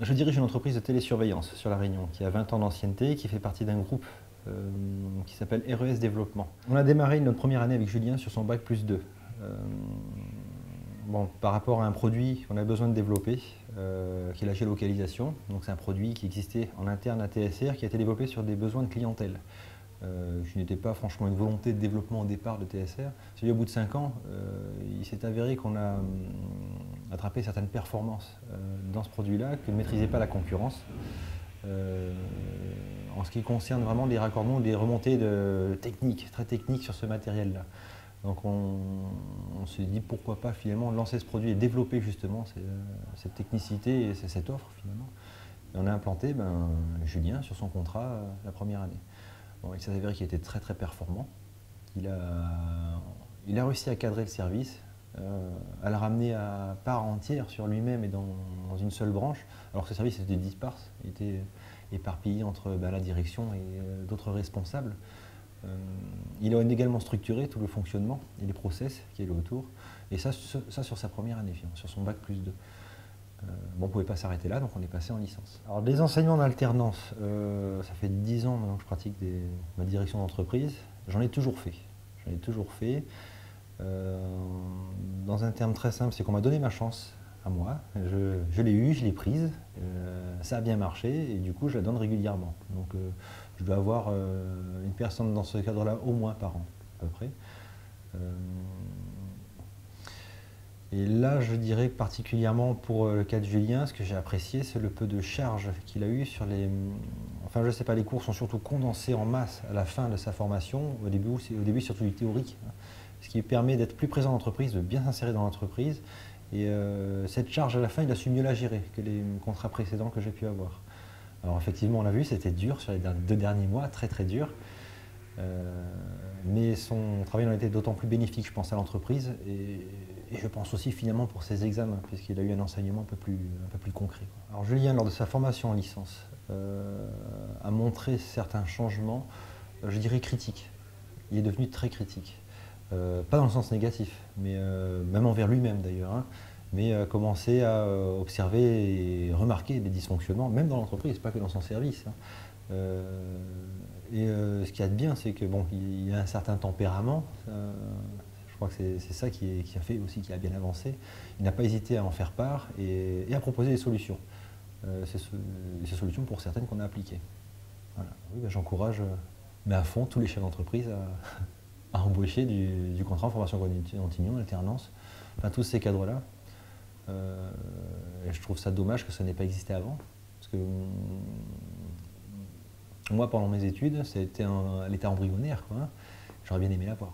Je dirige une entreprise de télésurveillance sur La Réunion qui a 20 ans d'ancienneté, qui fait partie d'un groupe qui s'appelle RES Développement. On a démarré notre première année avec Julien sur son bac+2. Par rapport à un produit qu'on a besoin de développer, qui est la géolocalisation. Donc c'est un produit qui existait en interne à TSR, qui a été développé sur des besoins de clientèle. Je n'étais pas franchement une volonté de développement au départ de TSR. C'est au bout de 5 ans, il s'est avéré qu'on a attrapé certaines performances dans ce produit-là que ne maîtrisait pas la concurrence. En ce qui concerne vraiment des raccordements, des remontées techniques, très techniques sur ce matériel-là. Donc on s'est dit pourquoi pas finalement lancer ce produit et développer justement cette technicité et cette offre finalement. Et on a implanté Julien sur son contrat la première année. Bon, il s'est avéré qu'il était très très performant. Il a réussi à cadrer le service, à le ramener à part entière sur lui-même et dans une seule branche, alors que ce service était disparse, il était éparpillé entre la direction et d'autres responsables. Il a également structuré tout le fonctionnement et les process qui est autour, et ça sur sa première année, sur son bac+2. On ne pouvait pas s'arrêter là, donc on est passé en licence. Alors des enseignements en alternance, ça fait 10 ans maintenant que je pratique ma direction d'entreprise. J'en ai toujours fait. Dans un terme très simple, c'est qu'on m'a donné ma chance à moi. Je l'ai eue, je l'ai prise, ça a bien marché et du coup je la donne régulièrement. Donc je dois avoir une personne dans ce cadre-là au moins par an, à peu près. Et là, je dirais que particulièrement pour le cas de Julien, ce que j'ai apprécié, c'est le peu de charge qu'il a eu sur les... Enfin, je ne sais pas, les cours sont surtout condensés en masse à la fin de sa formation. Au début, c'est surtout du théorique, ce qui permet d'être plus présent dans l'entreprise, de bien s'insérer dans l'entreprise. Et cette charge à la fin, il a su mieux la gérer que les contrats précédents que j'ai pu avoir. Alors effectivement, on l'a vu, c'était dur sur les 2 derniers mois, très très dur. Mais son travail en a été d'autant plus bénéfique, je pense, à l'entreprise et je pense aussi finalement pour ses examens, puisqu'il a eu un enseignement un peu plus concret. Alors Julien, lors de sa formation en licence, a montré certains changements, je dirais critiques. Il est devenu très critique. Pas dans le sens négatif, mais même envers lui-même d'ailleurs, mais commencer à observer et remarquer des dysfonctionnements, même dans l'entreprise, pas que dans son service. Ce qu'il y a de bien, c'est que il a un certain tempérament. Je crois que c'est ça qui a fait aussi qu'il a bien avancé. Il n'a pas hésité à en faire part et à proposer des solutions. Ces solutions pour certaines qu'on a appliquées. Voilà. Oui, j'encourage à fond tous les chefs d'entreprise à embaucher du contrat en formation continue, en alternance, enfin tous ces cadres-là. Et je trouve ça dommage que ça n'ait pas existé avant. Parce que moi, pendant mes études, elle était embryonnaire, quoi. J'aurais bien aimé la voir.